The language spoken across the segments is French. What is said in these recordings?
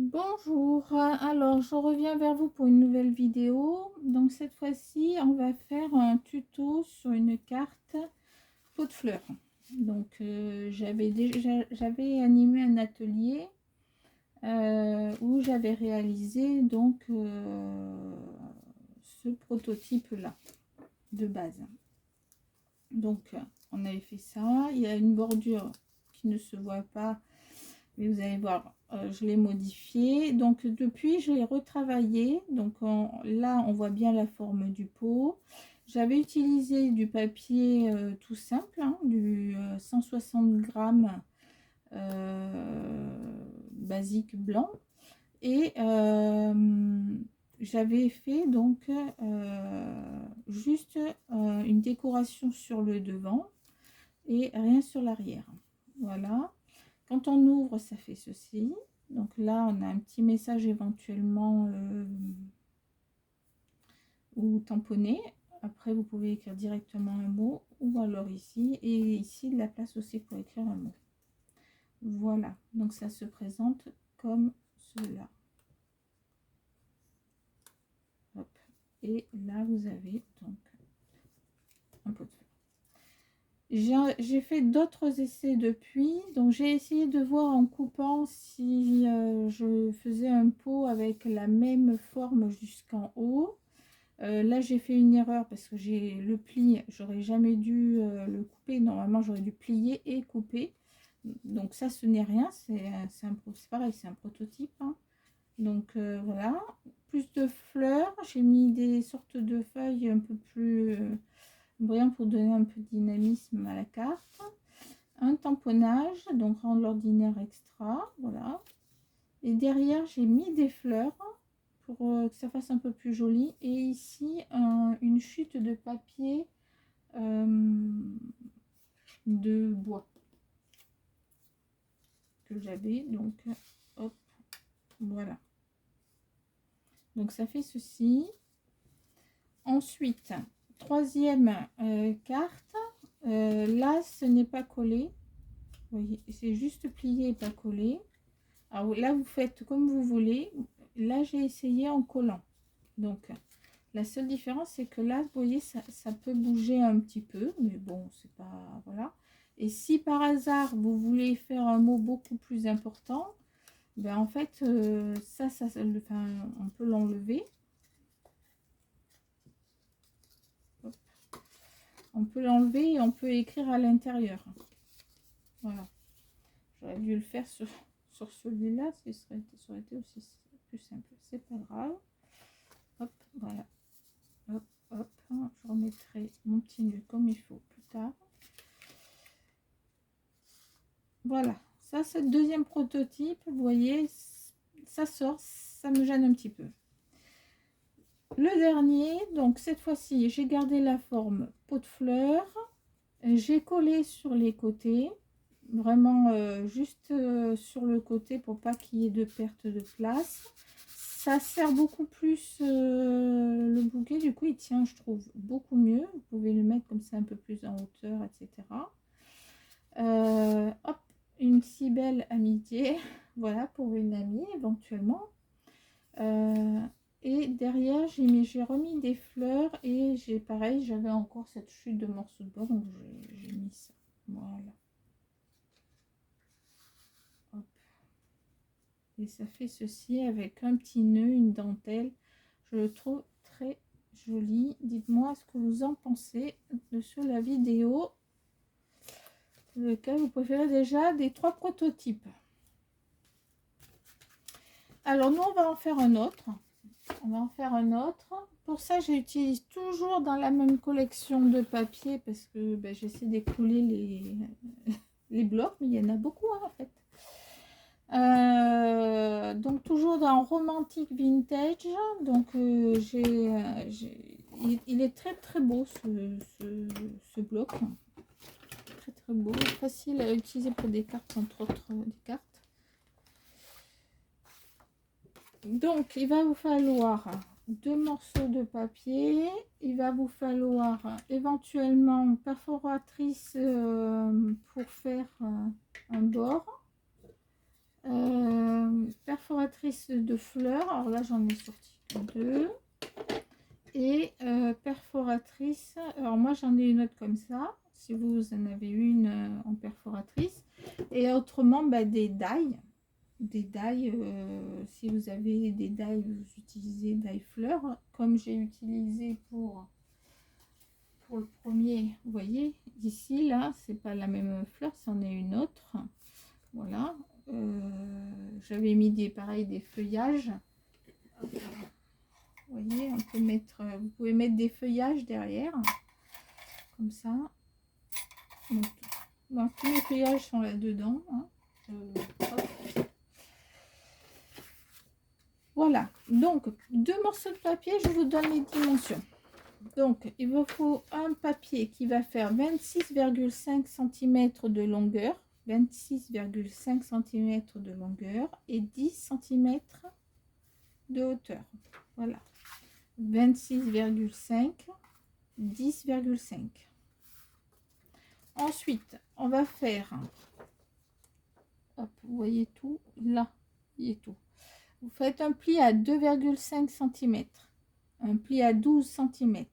Bonjour, alors je reviens vers vous pour une nouvelle vidéo. Donc cette fois-ci, on va faire un tuto sur une carte pot de fleurs. Donc j'avais animé un atelier où j'avais réalisé donc ce prototype-là de base. Donc on avait fait ça. Il y a une bordure qui ne se voit pas, mais vous allez voir, je l'ai modifié. Donc depuis, je l'ai retravaillé. Donc là, on voit bien la forme du pot. J'avais utilisé du papier tout simple, hein, du 160 grammes basique blanc. Et j'avais fait donc juste une décoration sur le devant et rien sur l'arrière. Voilà. Quand on ouvre, ça fait ceci. Donc là, on a un petit message éventuellement ou tamponné. Après, vous pouvez écrire directement un mot ou alors ici. Et ici, de la place aussi pour écrire un mot. Voilà. Donc ça se présente comme cela. Hop. Et là, vous avez donc un pot de fleurs. J'ai fait d'autres essais depuis, donc j'ai essayé de voir en coupant si je faisais un pot avec la même forme jusqu'en haut. Là j'ai fait une erreur parce que j'ai le pli, j'aurais jamais dû le couper, normalement j'aurais dû plier et couper. Donc ça ce n'est rien, c'est pareil, c'est un prototype, hein. Donc voilà, plus de fleurs, j'ai mis des sortes de feuilles un peu plus brillant pour donner un peu de dynamisme à la carte. Un tamponnage, donc rendre l'ordinaire extra, voilà. Et derrière, j'ai mis des fleurs pour que ça fasse un peu plus joli. Et ici, une chute de papier de bois que j'avais. Donc, hop, voilà. Donc, ça fait ceci. Ensuite, troisième carte. Là, ce n'est pas collé. Vous voyez, c'est juste plié et pas collé. Alors là, vous faites comme vous voulez. Là, j'ai essayé en collant. Donc, la seule différence, c'est que là, vous voyez, ça peut bouger un petit peu. Mais bon, c'est pas... Voilà. Et si par hasard, vous voulez faire un mot beaucoup plus important, ben en fait, on peut l'enlever. On peut l'enlever et on peut écrire à l'intérieur. Voilà. J'aurais dû le faire sur celui-là, ça aurait été aussi plus simple. C'est pas grave. Hop, voilà. Hop, hop. Je remettrai mon petit nœud comme il faut plus tard. Voilà. Ça, c'est le deuxième prototype. Vous voyez, ça sort. Ça me gêne un petit peu. Le dernier, donc cette fois-ci, j'ai gardé la forme pot de fleurs. J'ai collé sur les côtés. Vraiment juste sur le côté pour pas qu'il y ait de perte de place. Ça sert beaucoup plus le bouquet, du coup il tient, je trouve, beaucoup mieux. Vous pouvez le mettre comme ça un peu plus en hauteur, etc. Hop, une si belle amitié, voilà, pour une amie éventuellement. Et derrière j'ai remis des fleurs et j'ai pareil, j'avais encore cette chute de morceaux de bois, donc j'ai mis ça. Voilà. Hop. Et ça fait ceci avec un petit nœud, une dentelle. Je le trouve très joli. Dites-moi ce que vous en pensez sur la vidéo. Lequel vous préférez déjà des trois prototypes. Alors nous on va en faire un autre. On va en faire un autre. Pour ça j'utilise toujours dans la même collection de papier parce que ben, j'essaie d'écouler les blocs, mais il y en a beaucoup hein, en fait. Donc toujours dans Romantic Vintage. Donc il est très très beau ce bloc, très très beau, facile à utiliser pour des cartes, entre autres des cartes. Donc il va vous falloir deux morceaux de papier, il va vous falloir éventuellement une perforatrice pour faire un bord, perforatrice de fleurs. Alors là, j'en ai sorti que 2. Et perforatrice. Alors moi, j'en ai une autre comme ça. Si vous en avez une en perforatrice. Et autrement, bah, des die. Des die, si vous avez des die, vous utilisez die fleurs. Comme j'ai utilisé pour le premier. Vous voyez, ici, là, c'est pas la même fleur, c'en est une autre. Voilà. J'avais mis pareil, des feuillages. Vous voyez, on peut mettre, vous pouvez mettre des feuillages derrière, comme ça. Donc, bon, tous les feuillages sont là-dedans. Hein. Voilà, donc 2 morceaux de papier, je vous donne les dimensions. Donc, il vous faut un papier qui va faire 26,5 cm de longueur, 26,5 cm de longueur et 10 cm de hauteur. Voilà, 26,5, 10,5. Ensuite, on va faire, hop, vous voyez tout, là, il est tout. Vous faites un pli à 2,5 cm, un pli à 12 cm,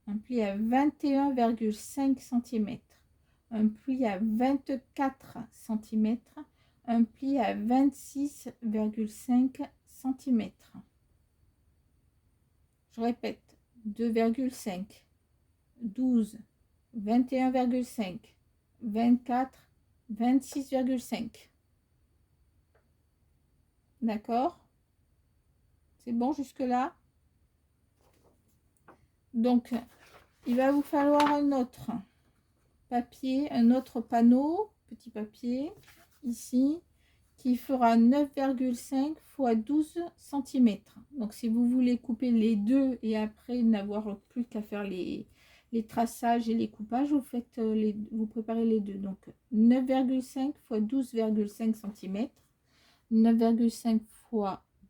un pli à 21,5 cm, un pli à 24 cm, un pli à 26,5 cm. Je répète, 2,5, 12, 21,5, 24, 26,5. D'accord? C'est bon jusque-là? Donc, il va vous falloir un autre papier, un autre panneau, petit papier, ici, qui fera 9,5 x 12 cm. Donc, si vous voulez couper les deux et après n'avoir plus qu'à faire les traçages et les coupages, vous faites vous préparez les deux. Donc, 9,5 x 12,5 cm, 9,5 x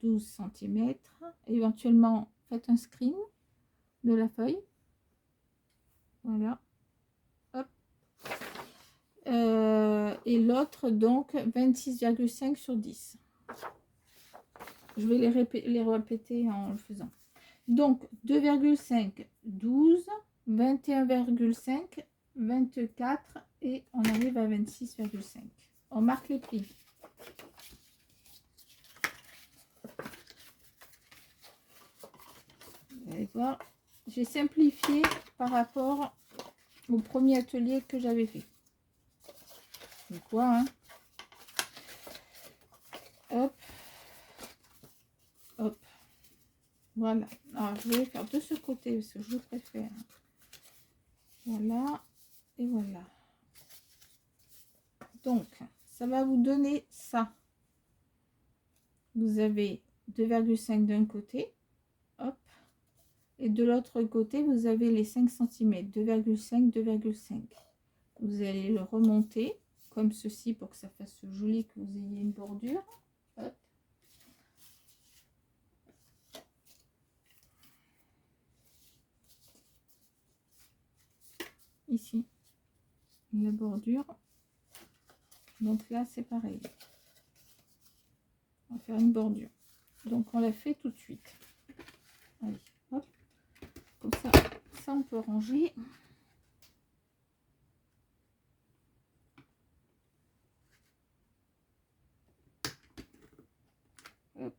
12 cm. Éventuellement, faites un screen de la feuille. Voilà. Hop. Et l'autre, donc, 26,5 sur 10. Je vais les répéter en le faisant. Donc, 2,5, 12, 21,5, 24 et on arrive à 26,5. On marque les plis. Vous allez voir, j'ai simplifié par rapport au premier atelier que j'avais fait. Donc quoi, hein? Hop, hop, voilà. Alors je vais faire de ce côté parce que je préfère. Voilà et voilà. Donc ça va vous donner ça. Vous avez 2,5 d'un côté, hop, et de l'autre côté vous avez les 5 cm, 2,5, 2,5. Vous allez le remonter comme ceci pour que ça fasse joli, que vous ayez une bordure. Hop. Ici, la bordure. Donc là, c'est pareil. On va faire une bordure. Donc on la fait tout de suite. Allez, hop. Comme ça, on peut ranger. Hop.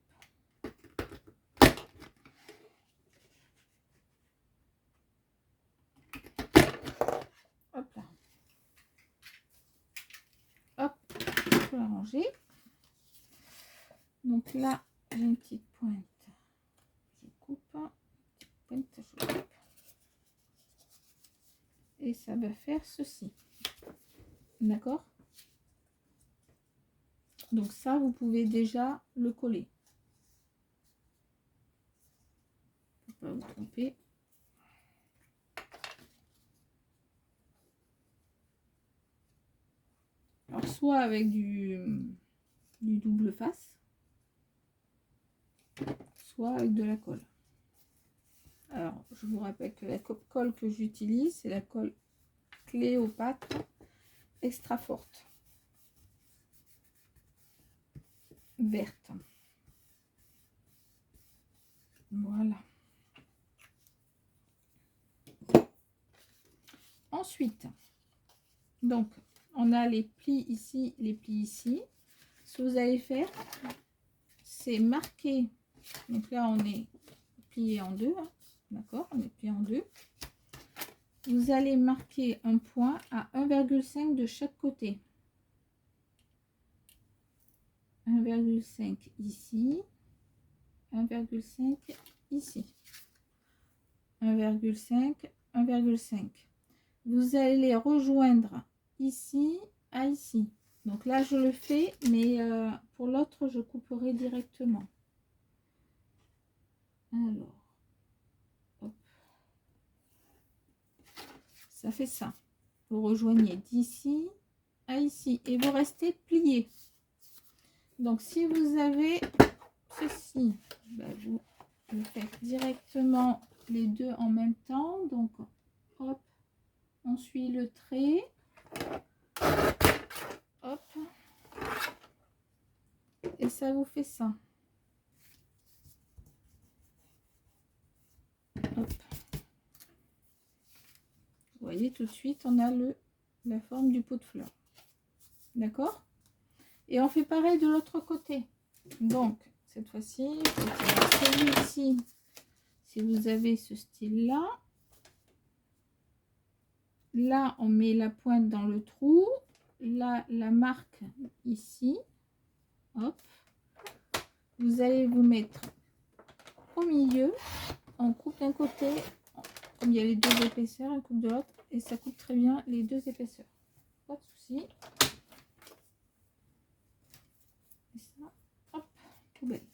Hop là. Hop, on peut la ranger. Donc là, j'ai une petite pointe. Je coupe. Pointe, je coupe. Et ça va faire ceci. D'accord? Donc ça, vous pouvez déjà le coller. Faut pas vous tromper. Alors soit avec du double face, soit avec de la colle. Alors je vous rappelle que la colle que j'utilise, c'est la colle Cléopâtre extra forte, verte. Voilà. Ensuite, donc, on a les plis ici, les plis ici. Ce que vous allez faire, c'est marquer. Donc là, on est plié en deux. Hein, d'accord, on est plié en deux. Vous allez marquer un point à 1,5 de chaque côté. 1,5 ici. 1,5 ici. 1,5, 1,5. Vous allez rejoindre ici à ici. Donc là, je le fais, mais pour l'autre, je couperai directement. Alors, hop. Ça fait ça. Vous rejoignez d'ici à ici et vous restez plié. Donc, si vous avez ceci, ben vous faites directement les deux en même temps. Donc, hop, on suit le trait. Hop. Et ça vous fait ça. Hop. Vous voyez, tout de suite, on a la forme du pot de fleurs. D'accord? Et on fait pareil de l'autre côté. Donc, cette fois-ci, celui-ci, si vous avez ce style-là, là, on met la pointe dans le trou. Là, la marque ici. Hop. Vous allez vous mettre au milieu. On coupe d'un côté, comme il y a les deux épaisseurs, on coupe de l'autre. Et ça coupe très bien les deux épaisseurs. Pas de souci. Et ça, hop, poubelle.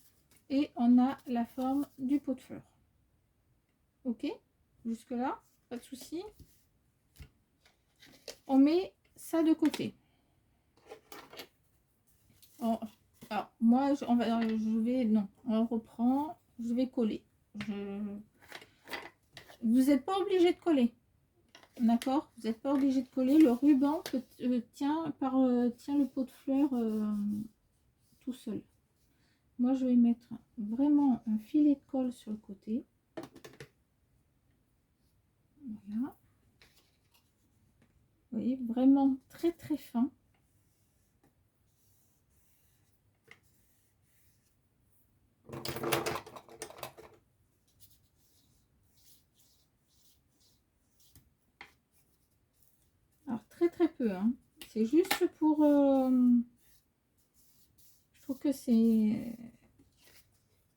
Et on a la forme du pot de fleurs. Ok, jusque là, pas de souci. On met ça de côté. Alors moi, on reprend. Je vais coller. Vous n'êtes pas obligé de coller. D'accord, vous n'êtes pas obligé de coller. Le ruban tient le pot de fleurs tout seul. Moi, je vais mettre vraiment un filet de colle sur le côté. Voilà. Vous voyez, vraiment très très fin. Alors très très peu, hein. C'est juste pour... je trouve que c'est...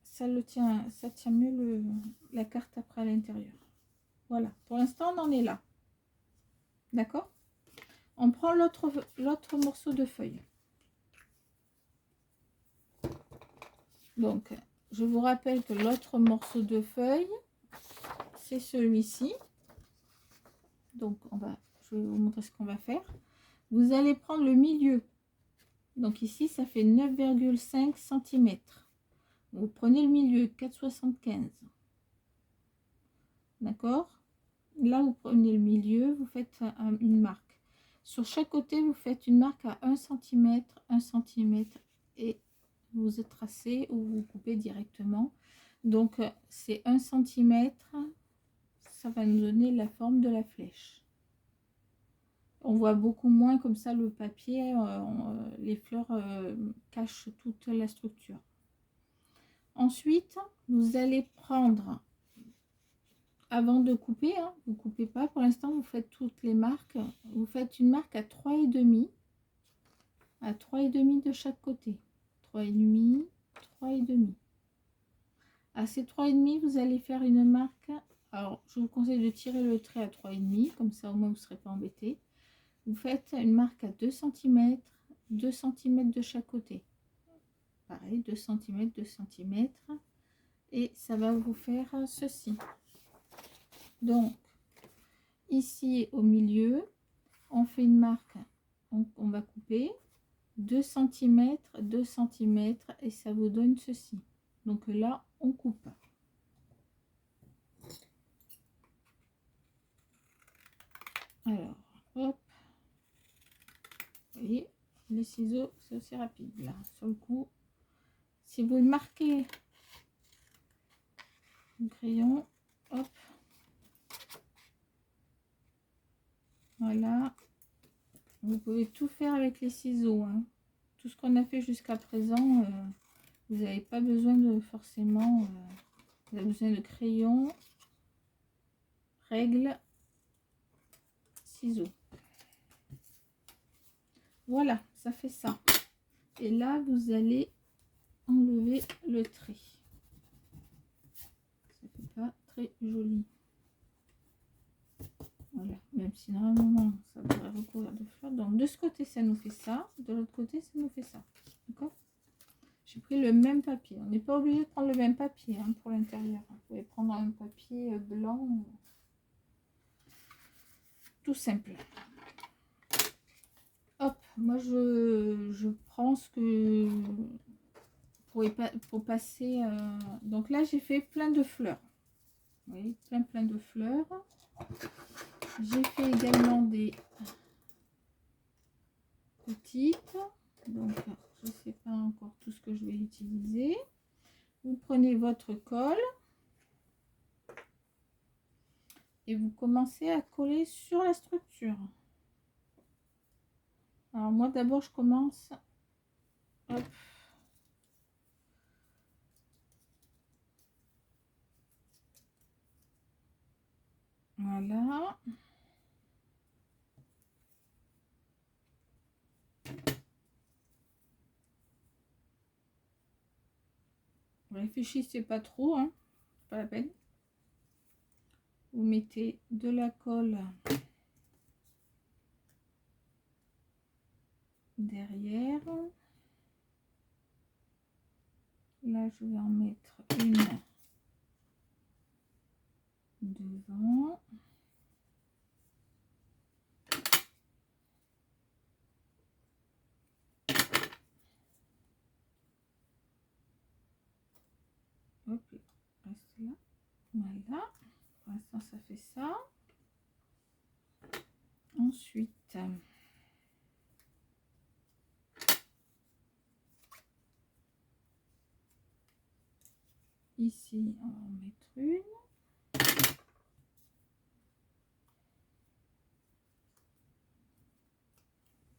ça tient mieux la carte après à l'intérieur. Voilà, pour l'instant on en est là. D'accord? On prend l'autre morceau de feuille. Donc, je vous rappelle que l'autre morceau de feuille, c'est celui-ci. Donc, je vais vous montrer ce qu'on va faire. Vous allez prendre le milieu. Donc ici, ça fait 9,5 cm. Vous prenez le milieu, 4,75. D'accord? Là, vous prenez le milieu, vous faites une marque. Sur chaque côté, vous faites une marque à 1 cm, 1 cm et vous tracez ou vous coupez directement. Donc, c'est 1 cm. Ça va nous donner la forme de la flèche. On voit beaucoup moins comme ça le papier, les fleurs cachent toute la structure. Ensuite, vous allez prendre, avant de couper, hein, vous ne coupez pas, pour l'instant vous faites toutes les marques, vous faites une marque à 3,5, à 3,5 de chaque côté. 3,5, 3,5. À ces 3,5, vous allez faire une marque, alors je vous conseille de tirer le trait à 3,5, comme ça au moins vous ne serez pas embêté. Vous faites une marque à 2 cm, 2 cm de chaque côté. Pareil, 2 cm, 2 cm. Et ça va vous faire ceci. Donc, ici au milieu, on fait une marque. On va couper 2 cm, 2 cm. Et ça vous donne ceci. Donc là, on coupe. Alors, hop. Vous voyez, les ciseaux, c'est aussi rapide. Là, sur le coup, si vous marquez le crayon, hop, voilà. Vous pouvez tout faire avec les ciseaux, hein. Tout ce qu'on a fait jusqu'à présent, vous n'avez pas besoin de forcément, vous avez besoin de crayon, règle, ciseaux. Voilà, ça fait ça. Et là, vous allez enlever le trait. Ça fait pas très joli. Voilà, même si normalement ça devrait recouvrir de fleurs. Donc de ce côté ça nous fait ça, de l'autre côté ça nous fait ça. D'accord? J'ai pris le même papier. On n'est pas obligé de prendre le même papier, hein, pour l'intérieur. Vous pouvez prendre un papier blanc. Tout simple. Hop, moi je prends ce que pour passer. Donc là j'ai fait plein de fleurs. Vous voyez, plein de fleurs. J'ai fait également des petites. Donc je ne sais pas encore tout ce que je vais utiliser. Vous prenez votre colle et vous commencez à coller sur la structure. Alors moi d'abord je commence, hop, voilà. Réfléchissez pas trop, hein, pas la peine. Vous mettez de la colle derrière. Là je vais en mettre une devant. Hop, reste là. Voilà. Pour l'instant ça fait ça. Ensuite, ici on va en mettre une.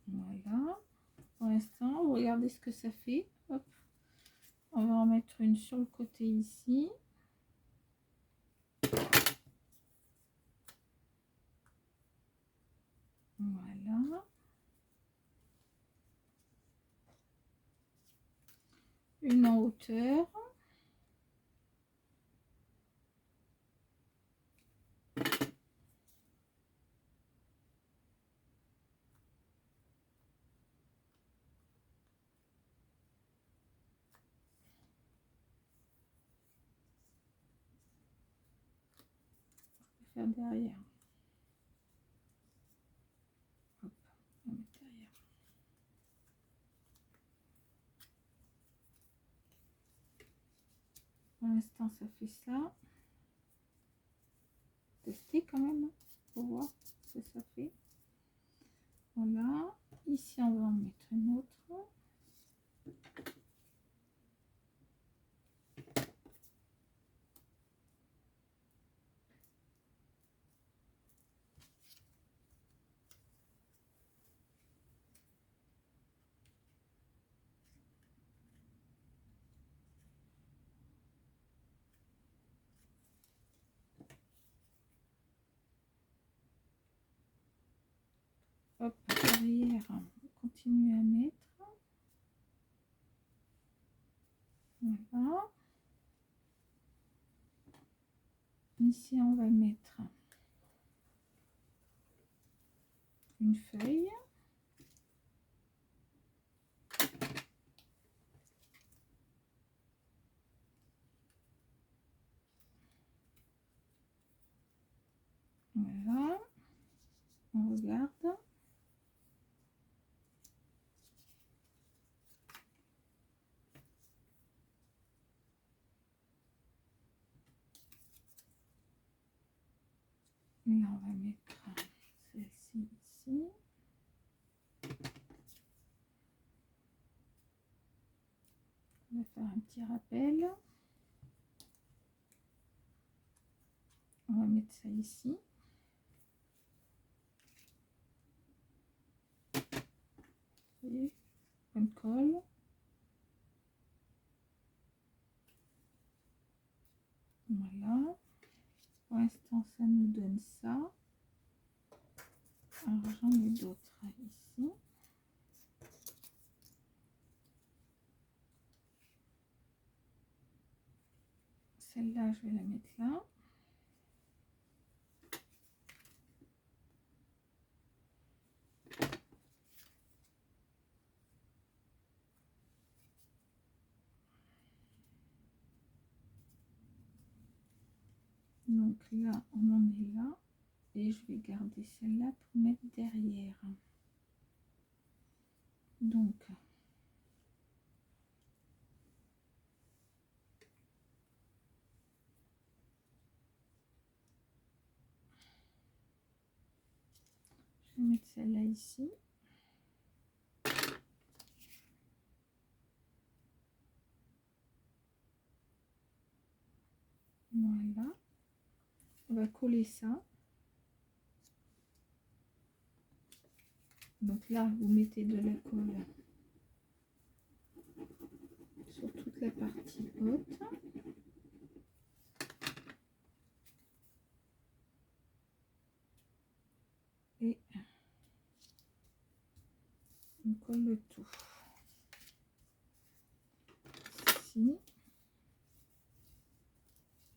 Voilà. Pour l'instant, regardez ce que ça fait. Hop. On va en mettre une sur le côté ici. Voilà. Une en hauteur. Faire derrière. Hop, on va mettre derrière. Pour l'instant, ça fait ça. Tester quand même pour voir ce que ça fait. Voilà. Ici, on va en mettre une autre. Hop, derrière, on continue à mettre. Voilà. Ici, on va mettre une feuille. Voilà. On regarde. Là, on va mettre celle-ci ici. On va faire un petit rappel. va mettre ça ici. Et on colle. Voilà. Pour l'instant, ça nous donne ça. Alors, j'en ai d'autres ici. Celle-là, je vais la mettre là. Donc là, on en est là. Et je vais garder celle-là pour mettre derrière. Donc, je vais mettre celle-là ici. Voilà. On va coller ça. Donc là, vous mettez de la colle sur toute la partie haute. Et on colle le tout. Ici.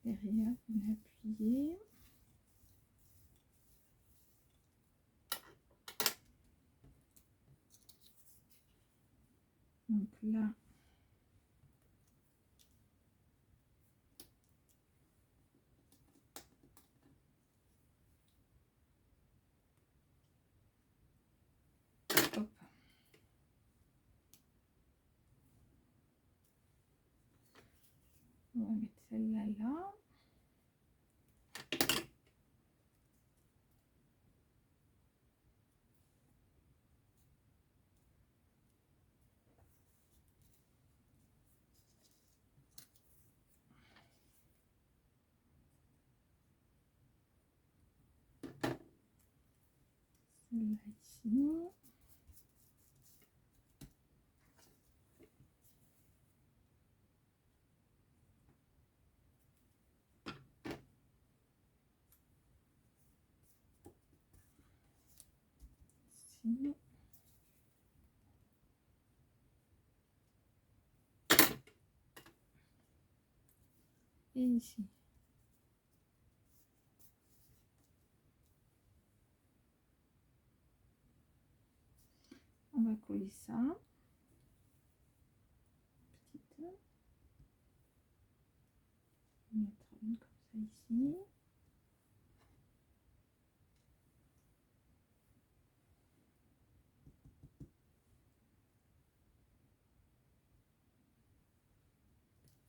Derrière, on appuie. Donc là, hop. On va mettre celle-là là. Celle-là ici. Ici. Et ici. On va coller ça. Petite. On va mettre une comme ça ici.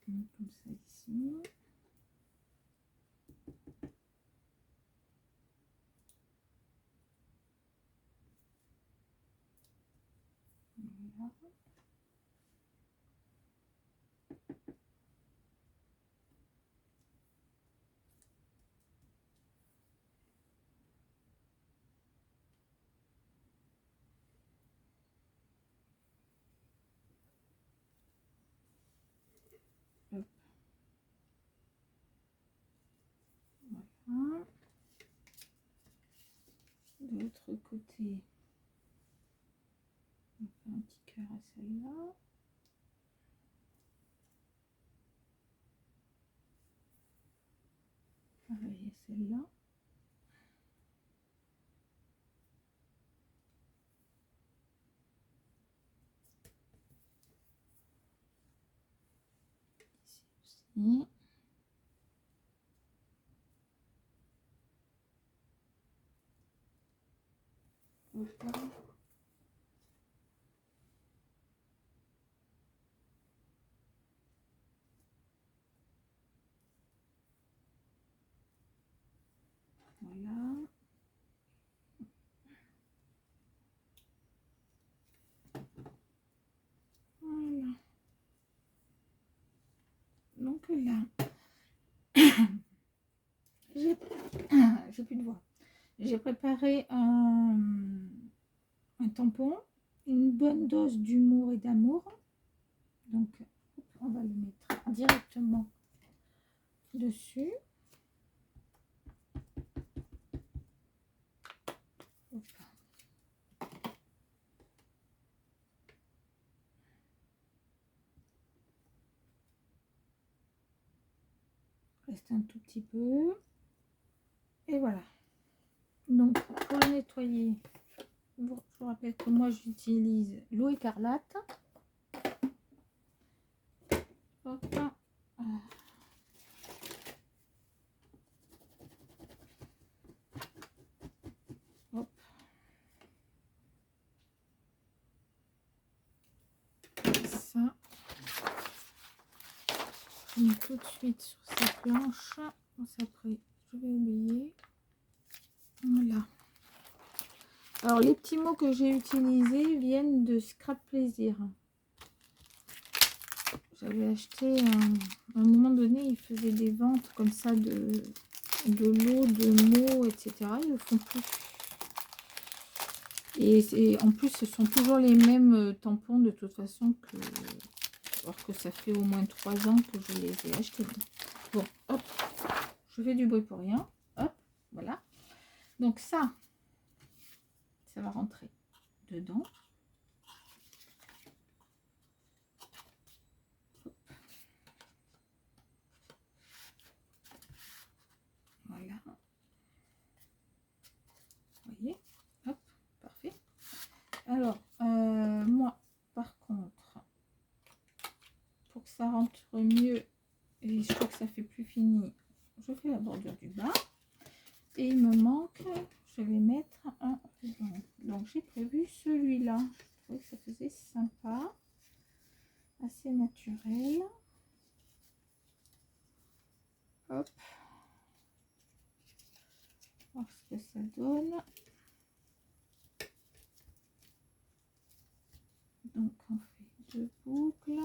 Une comme ça ici. Voilà. Hop. Voilà. De l'autre côté, on va faire un petit cœur à celle-là. Pareil à celle-là. Ici aussi. Voilà. Voilà. Donc là, j'ai plus de voix. J'ai préparé un tampon, une bonne dose d'humour et d'amour. Donc, on va le mettre directement dessus. Hop. Reste un tout petit peu. Et voilà. Donc, pour le nettoyer, je vous rappelle que moi, j'utilise l'eau écarlate. Hop. Hop. Ça. Je mets tout de suite sur cette planche. Après, je vais oublier. Voilà. Alors, les petits mots que j'ai utilisés viennent de Scrap Plaisir. J'avais acheté, à un moment donné, ils faisaient des ventes comme ça de lots, de mots, etc. Ils le font plus. Et en plus, ce sont toujours les mêmes tampons de toute façon que... Alors que ça fait au moins 3 ans que je les ai achetés. Bon, hop, je fais du bruit pour rien. Hop, voilà. Donc ça va rentrer dedans. Voilà. Vous voyez, hop, parfait. Alors, moi, par contre, pour que ça rentre mieux, et je crois que ça fait plus fini, je fais la bordure du bas. Et il me manque, je vais mettre un ruban. Donc, j'ai prévu celui-là. Je trouvais que ça faisait sympa, assez naturel. Hop. Voir ce que ça donne. Donc, on fait 2 boucles.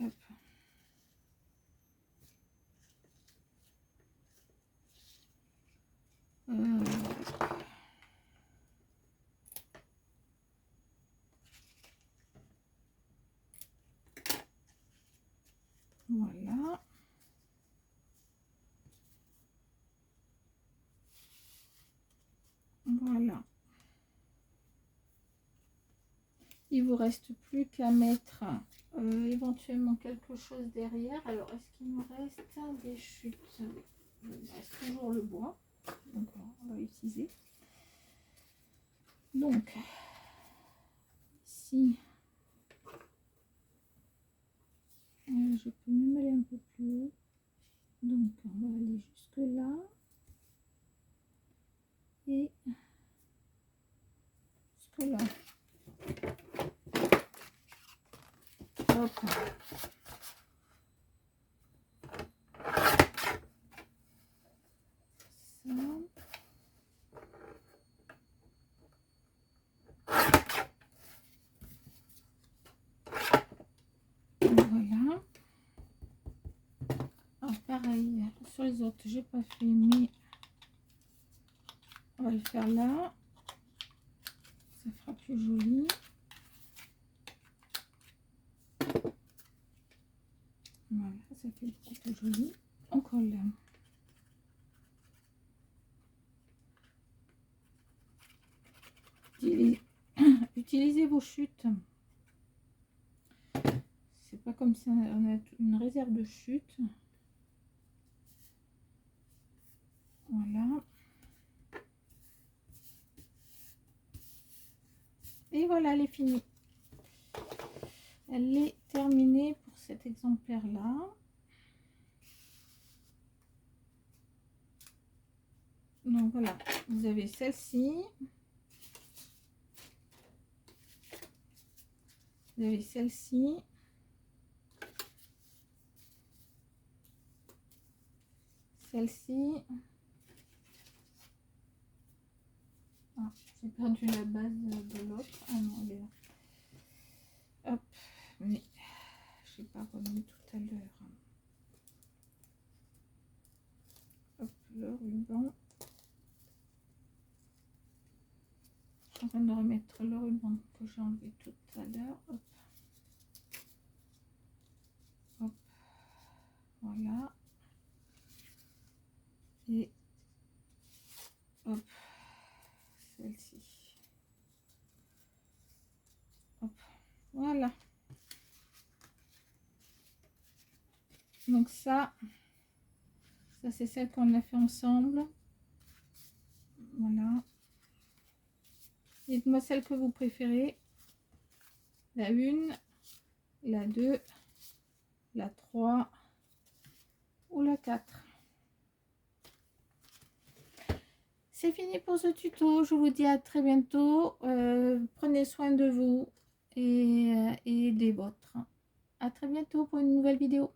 Hop. Voilà. Voilà. Il vous reste plus qu'à mettre éventuellement quelque chose derrière. Alors, est-ce qu'il me reste des chutes? Il me reste toujours le bois. Donc, on va utiliser. Donc, ici, je peux même aller un peu plus haut. Donc, on va aller jusque là. Et jusque là. Hop. Ça. Voilà. Alors, pareil, sur les autres, j'ai pas fait, mais on va le faire là. Ça fera plus joli. Voilà, ça fait beaucoup plus joli. On colle. Utilisez vos chutes. C'est pas comme ça, on a une réserve de chute. Voilà. Et voilà, elle est finie. Elle est terminée pour cet exemplaire-là. Donc voilà, vous avez celle-ci. Vous avez celle-ci. Celle-ci. J'ai perdu la base de l'autre. Ah non, elle est là. Hop, mais j'ai pas remis tout à l'heure. Hop, le ruban. Je suis en train de remettre le ruban que j'ai enlevé tout à l'heure. Hop. Hop. Voilà. Et hop, celle-ci. Hop, voilà. Donc ça c'est celle qu'on a fait ensemble. Voilà. Dites-moi celle que vous préférez. La 1, la 2, la 3 ou la 4. C'est fini pour ce tuto. Je vous dis à très bientôt. Prenez soin de vous et des vôtres. À très bientôt pour une nouvelle vidéo.